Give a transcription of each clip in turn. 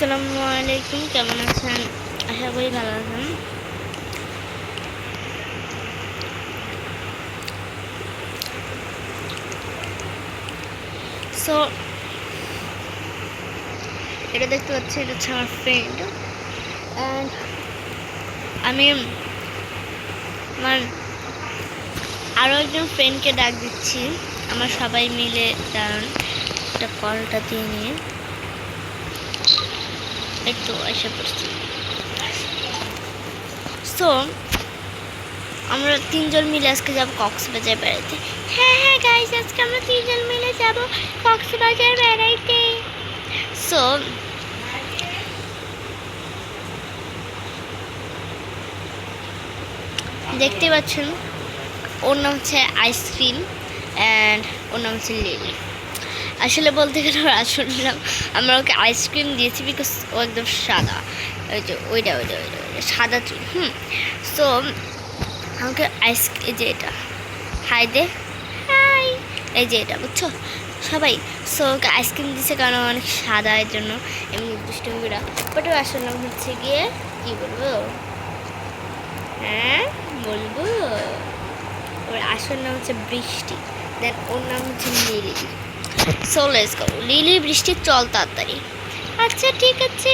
আসসালামু আলাইকুম, কেমন আছেন? আশা করি ভালো আছেন। সো এটা দেখতে পাচ্ছি, এটা হচ্ছে আমার ফ্রেন্ড, অ্যান্ড আমি আমার আরও একজন ফ্রেন্ডকে ডাক দিচ্ছি। আমরা সবাই মিলে দাঁড়ান, একটা কলটা দিয়ে নিয়ে একটু এসে পড়ছি। সো আমরা তিনজন মিলে আজকে যাবো কক্সবাজার বেড়াইতে। হ্যাঁ গাইস, আজকে আমরা তিনজন মিলে যাব কক্সবাজার বেড়াইতে। সো দেখতে পাচ্ছেন, ওর নাম হচ্ছে আইসক্রিম অ্যান্ড ওর নাম হচ্ছে লিলি। আসলে বলতে গেলে ওর আসল নাম, আমরা ওকে আইসক্রিম দিয়েছি বিকজ ও একদম সাদা। ওই যে ওইটা সাদা চুল। সো আমাকে এই যে এটা হাই দে, হাই, এই যে এটা বুঝছো সবাই। সো ওকে আইসক্রিম দিচ্ছে কারণ অনেক সাদা, এর জন্য এমনি দুষ্টুমিরা। বাট ওর আসল নাম হচ্ছে গিয়ে কী বলবো, হ্যাঁ বলবো, ওর আসল নাম হচ্ছে বৃষ্টি, দেন ওর নাম হচ্ছে lily. So let's go. Lily, বৃষ্টি, চল তাড়াতাড়ি। আচ্ছা ঠিক আছে।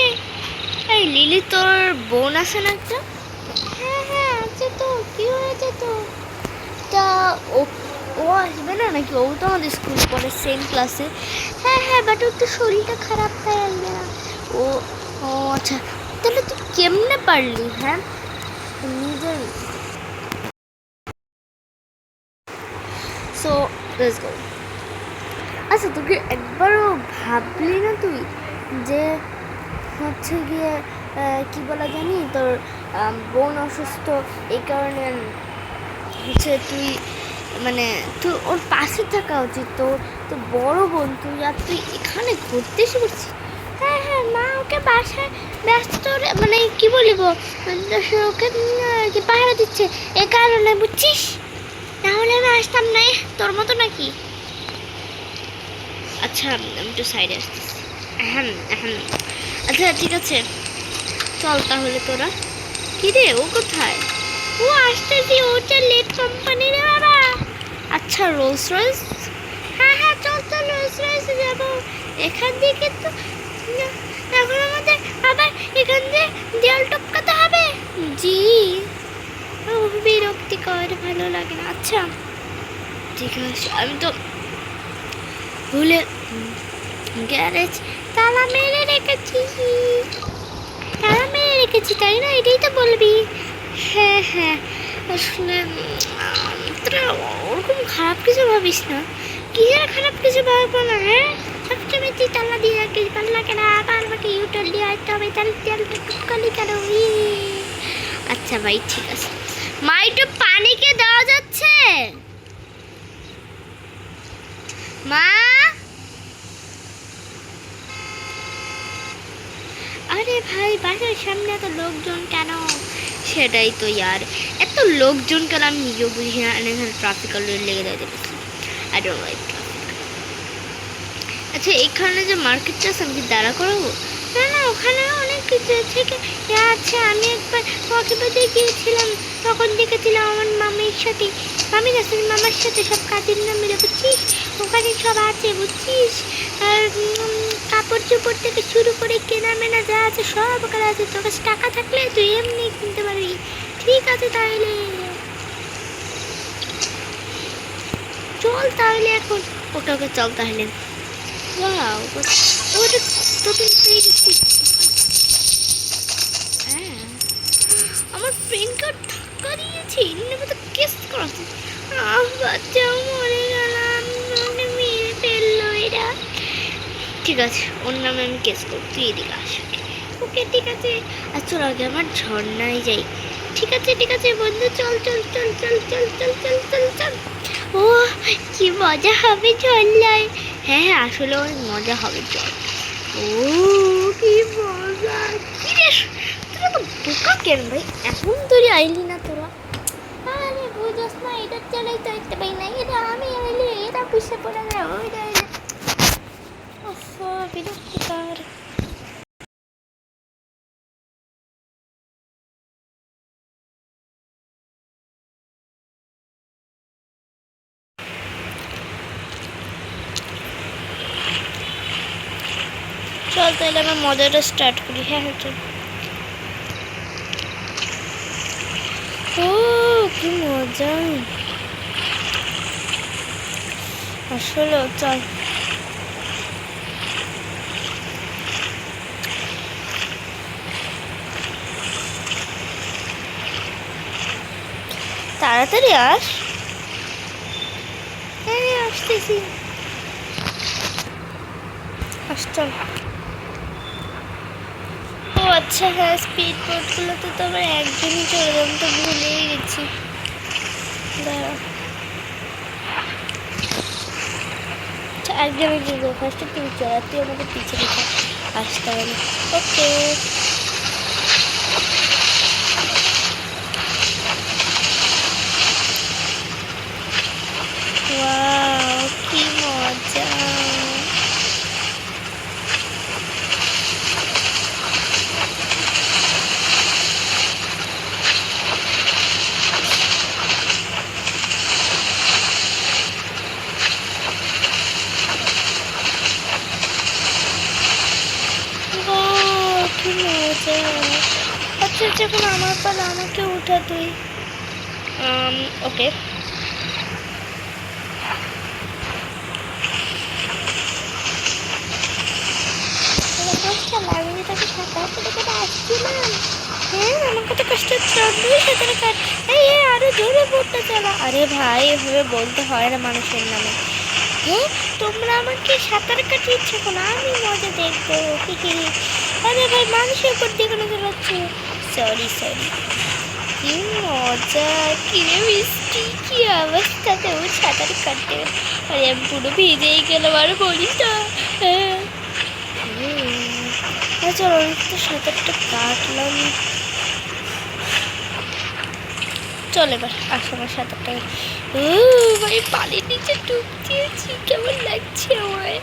এই লিলি, তোর বোন আছে না একটা? হ্যাঁ আছে তো, কি হয়েছে তো? তা ও ও আসবে না নাকি? ও তো আমাদের স্কুল পড়ে, সেম ক্লাসে। হ্যাঁ বাট ওর তো শরীরটা খারাপ, তাই আসবে না ও। ও আচ্ছা, তাহলে তুই কেমনে পারলি? হ্যাঁ নিজের। So let's go. আচ্ছা তোকে একবারও ভাবলি না তুই যে হচ্ছে গিয়ে কি বলা জানি, তোর বোন অসুস্থ, এই কারণে হচ্ছে তুই মানে তুই ওর পাশে থাকা উচিত। তো বড় বোন তুই, আর তুই এখানে ঘুরতে এসে পড়ছিস। হ্যাঁ মা ওকে বাসায় ব্যস্ত মানে কি বলিব, ওকে কি পাহারা দিচ্ছে, এ কারণে বুঝছিস। তাহলে আমি আসতাম না তোর মতো নাকি। আচ্ছা আমি একটু সাইডে আসতেছি। আচ্ছা ঠিক আছে, চল তাহলে। তোরা কি রে, ও কোথায়? ও আসতেছি, ওটা লেট কোম্পানি রে বাবা। আচ্ছা রোলস রয়েস। হ্যাঁ চল রোলস রয়েসে যাবো। এখান থেকে তো এখন আমাদের আবার এখান দিয়ে দেয়াল টপকাতে হবে। জি বিরক্তিকর, ভালো লাগে না। আচ্ছা ঠিক আছে, আমি তো ভুলে গ্যারেজ তালা মেরে রেখেছি, তাই না? এটাই তো বলবি। হ্যাঁ আসলে তোরা ওরকম খারাপ কিছু ভাবিস না। কি যেন খারাপ কিছু ভাববো না। হ্যাঁ সবসময় তুই তালা দিয়ে রাখিস, ভালো লাগে না। আবার আমাকে ইউটার দিয়ে আসতে হবে, তাহলে তেলটা টুকালি কেন? আচ্ছা ভাই ঠিক আছে। মা একটু পানিকে দেওয়া যাচ্ছে? মা, আরে ভাই বাসার সামনে এত লোকজন কেন? সেটাই তো ইয়ার, এত লোকজন কেন আমি নিজেও বুঝি না। এখানে ট্রাফিক লেগে যায় দেখেছি। I don't like traffic. আচ্ছা এখানে যে মার্কেটটা আছে, আমি কি দাঁড়া করাবো? না ওখানে অনেক কিছু আছে। আচ্ছা আমি একবার কক্সবাজারে গিয়েছিলাম, তখন দেখেছিলাম আমার মামার সাথে, মামার সাথে সব কাজের নাম মিলে, বুঝছিস? ওখানে সব আছে বুঝছিস, আর কাপড় চোপড় থেকে শুরু করে কেনা মেনা যা আছে সব ওখানে আছে। তোর কাছে টাকা থাকলে তুই এমনি কিনতে পারবি। ঠিক আছে তাহলে চল তাহলে এখন। ওকে চল তাহলে। ওটা কতদিন পেয়ে গেছি। হ্যাঁ আমার ফ্রেন্ডকে ধাক্কা দিয়েছি, তো কেস করাচ্ছে। বাচ্চাও মরে গেলাম, মেরে ফেললো এরা। ঠিক আছে ওর নামে আমি কেস করব, তুই এদিকে আস। ওকে ঠিক আছে। আর চল আগে আমার ঝর্ণায় যাই। ঠিক আছে বন্ধু, চল। ও কি মজা হবে ঝর্ণায়। হ্যাঁ আসলে অনেক মজা হবে, চল। ও কি মজা। কি রে তোরা তো বোকা কেন ভাই, এখন তোরে আইলি না তোরা? আরে বুঝোস না, এটা চলেই তো দেখতে পাই না। এটা আমি আইলে এরা পিছিয়ে পড়ে যায়, ওইটা বিরক্তিকর। চল তাহলে আমার মজাটা স্টার্ট করি। হ্যাঁ হ্যাঁ চল। ও কি মজা আসলে। চল তাড়াতাড়ি আস। হ্যাঁ আসতেছি। আস চল। ও আচ্ছা হ্যাঁ, স্পিড বোটগুলোতে তো আবার একদিনই চলে যাবো, তো ভুলেই গেছি। দাঁড়া, আচ্ছা একদিনে কি করবো, ফার্স্টে তুই চল, আর তুই আমাদের পিছনে থাক, আসতে হবে। ওকে ওয়াও কি মজা। ওয়াও কি মজা। আচ্ছা আচ্ছা এখন আমার পালা, আমাকে উঠা তুই। ওকে আমি তাকে সাঁতার কেটে কেটে আসছিলাম। হ্যাঁ আমাকে তো কষ্ট চন্দ্রই সাঁতার কাট। এই আরো জোরে বোটটা চালা। আরে ভাই এভাবে বলতে হয় না মানুষের নামে। হ্যাঁ তোমরা আমাকে সাঁতার কাটিয়েছ, এখন আমি মজা দেখবো। আরে ভাই মানুষের উপর দিয়ে কোনো চালাচ্ছ। Sorry sorry. কি মজা, কিরে মিষ্টি, কি অবস্থাতে ও সাঁতার কাটতে। আরে আমি পুরো ভিজেই গেলাম, আর বলিস না। চলো তো সাঁতারটা কাটলাম। চল এবার আসো আমার সাঁতারটা। ভাই পানির নিচে ডুব দিয়েছি, কেমন লাগছে আমায়।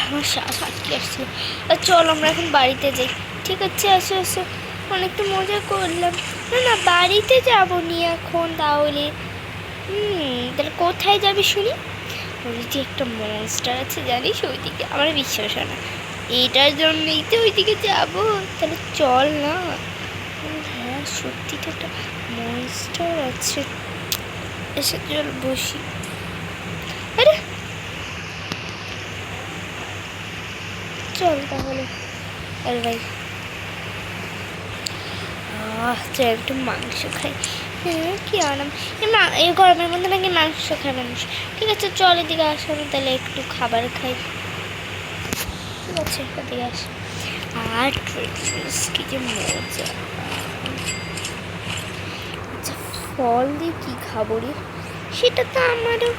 আমার শ্বাস আটকে আসছে। চল আমরা এখন বাড়িতে যাই। ঠিক আছে আসো আসো, অনেকটা মজা করলাম। না না বাড়িতে যাবো নি এখন তাহলে। তাহলে কোথায় যাবি শুনি? ওই যে একটা মনস্টার আছে জানিস, ওইদিকে। আমার বিশ্বাস হয় না, এটার জন্যই তো ওইদিকে যাবো। তাহলে চল না। হ্যাঁ সত্যি তো একটা মনস্টার আছে। এসে চল বসি। আরে চল তাহলে। আরে ভাই চল একটু মাংস খাই। হ্যাঁ কি আরাম, এই গরমের মধ্যে নাকি মাংস খায় মানুষ। ঠিক আছে চল এদিকে আসো, আমি তাহলে একটু খাবার খাই। ঠিক আছে এদিকে আস। আর কি যে মজা। আচ্ছা ফল দিয়ে কি খাবো রে, সেটা তো আমারও।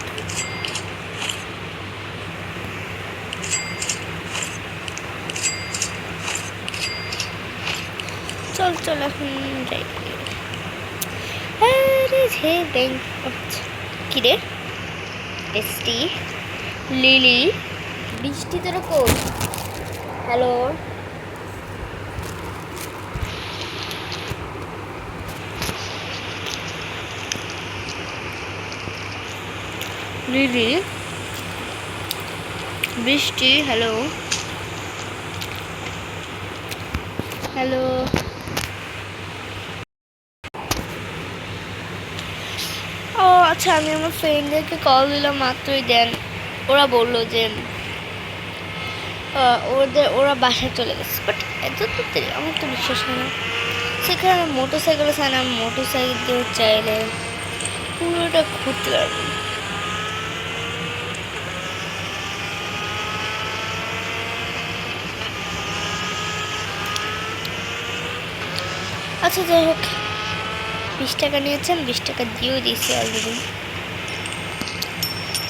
চল চল এখন যাই। আরে হে ব্যাংক কি রে এসটি লিলি বৃষ্টি তোর কোন। Hello Lily Brishti. Hello hello. ও আচ্ছা আমি আমার ফ্রেন্ডদেরকে কল দিলাম মাত্রই, দেন ওরা বললো যে ওরা বাসায় চলে গেছে। বাট এত তাড়াতাড়ি আমার তো বিশ্বাস হয় না। সেখানে মোটর সাইকেল আছে না, মোটর সাইকেল দিয়ে চাইলে পুরোটা ঘুরতে পারবো। আচ্ছা যাই হোক, 20 টাকা নিয়েছেন, 20 টাকা দিয়েও দিয়েছি অলরেডি।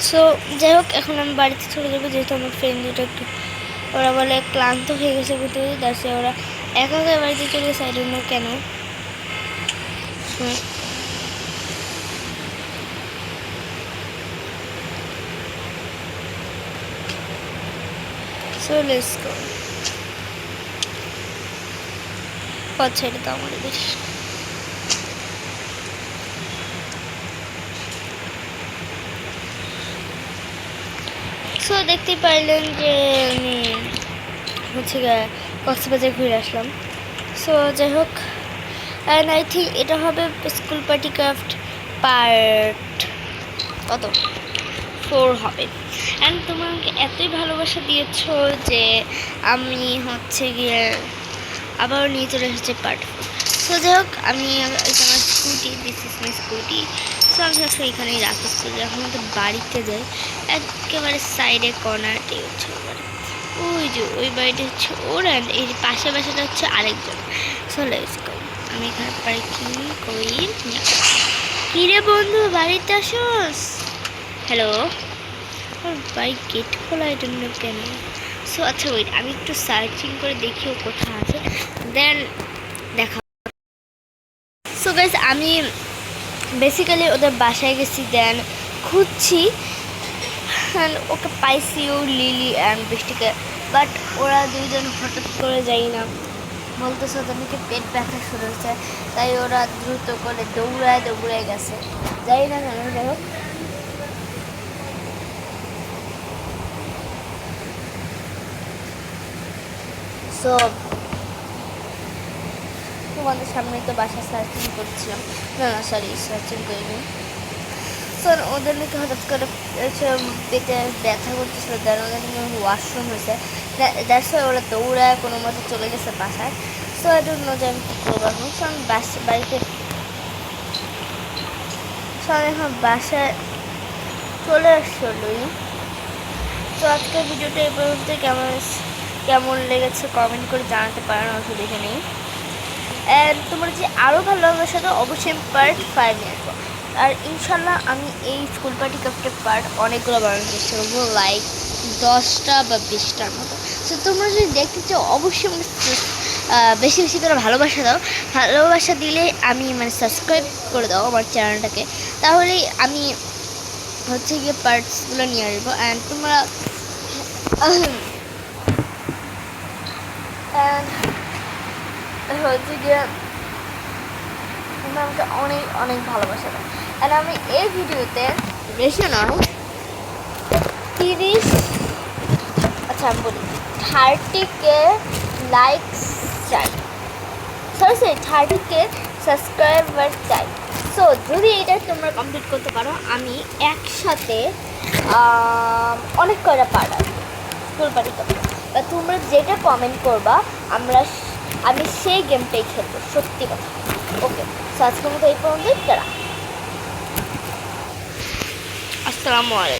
সো যাই হোক এখন আমি বাড়িতে চলে যাবো, যেহেতু আমার ফ্রেন্ড দুটো একটু ওরা বলে ক্লান্ত হয়ে গেছে ঘুরতে ঘুরতে, দাসে ওরা একা একা বাড়িতে চলে গেছে। আই ডোন্ট নো কেন। So let's go. পথ ছেড়ে দাও আমাদের বেশ। সো দেখতে পাইলেন যে আমি হচ্ছে কক্সবাজার ঘুরে আসলাম। সো যাই হোক, অ্যান্ড আই থিঙ্ক এটা হবে স্কুল পার্টি ক্রাফট পার্ট কত 4 হবে। অ্যান্ড তোমরা আমাকে এতই ভালোবাসা দিয়েছ যে আমি হচ্ছে গিয়ে আবারও নিয়ে চলে এসেছি পার্ট 4। সো যাই হোক, আমি আমার scooty, this is my scooty. So আমি সবসময় এখানেই রাখি স্কুটি। এখন আমাদের বাড়িতে যাই, একেবারে সাইডে কর্নারটি হচ্ছে ওর, ওই যে ওই বাড়িটা হচ্ছে ওর, অ্যান্ড এই পাশে বাসাটা হচ্ছে আরেকজন। So let's go. আমি এখানে পার্কিং করি। কি রে বন্ধু, বাড়িতে আসোস? হ্যালো, বাইক গেট খোলা, এটা না কেন? সো আচ্ছা ওয়েট, আমি একটু সার্চিং করে দেখি ও কোথায় আছে, দেন দেখা। সো গাইস, আমি বেসিক্যালি ওদের বাসায় গেছি, দেন খুঁজছি, ওকে পাইছি, ও লিলি অ্যান্ড বৃষ্টিকে। বাট ওরা দুইজন হঠাৎ করে যাই না বলতেছে ওদের নাকি পেট ব্যথা শুরু হয়েছে, তাই ওরা দ্রুত করে দৌড়ায় গেছে, যাই না কেন। যাই হোক, সো তোমাদের সামনে তো বাসা সার্চিং করছিলাম, না সরি সার্চিং করিনি। সো ওদের নাকি হঠাৎ করে পেটে ব্যথা করতেছিল, দেন ওদের নাকি ওয়াশরুম হয়েছে, দ্যাটস ওয়াই ওরা দৌড়ায় কোনো মতো চলে গেছে বাসায়। সো আই ডোন্ট নো যে আমি কী করবো এখন। সো আমি বাড়িতে, সো আমি এখন বাসায় চলে আসছিলই। তো আজকের ভিডিওটা এই পর্যন্ত কেমন লেগেছে কমেন্ট করে জানাতে পারেন, অসুবিধা নেই। অ্যান্ড তোমরা যে আরও ভালো লাগার সাথে অবশ্যই পার্ট 5 নিয়ে আসবো। আর ইনশাল্লাহ আমি এই স্কুল পার্টি ক্রাফটের পার্ট অনেকগুলো বানানোর চেষ্টা করবো, লাইক 10টা বা 20টার মতো। তো তোমরা যদি দেখতে চাও অবশ্যই বেশি বেশি করে ভালোবাসা দাও। ভালোবাসা দিলে আমি সাবস্ক্রাইব করে দাও আমার চ্যানেলটাকে, তাহলেই আমি হচ্ছে গিয়ে পার্টসগুলো নিয়ে আসবো। অ্যান্ড তোমরা হচ্ছে গিয়ে তোমরা আমাকে অনেক অনেক ভালোবাসা দাও। আর আমি এই ভিডিওতে বেশি নয় 30, আচ্ছা আমি বলি 30K লাইকস চাই, সরি 30K সাবস্ক্রাইবার চাই। সো যদি এটা তোমরা কমপ্লিট করতে পারো, আমি একসাথে অনেক কয়টা পার্ট আসবো স্কুল পার্টি করতে। বা তোমরা যেটা কমেন্ট করবা আমি সেই গেমটাই খেলবো, সত্যি কথা। ওকে, সো আজকের মতো এই পর্যন্তই। আসসালামু আলাইকুম।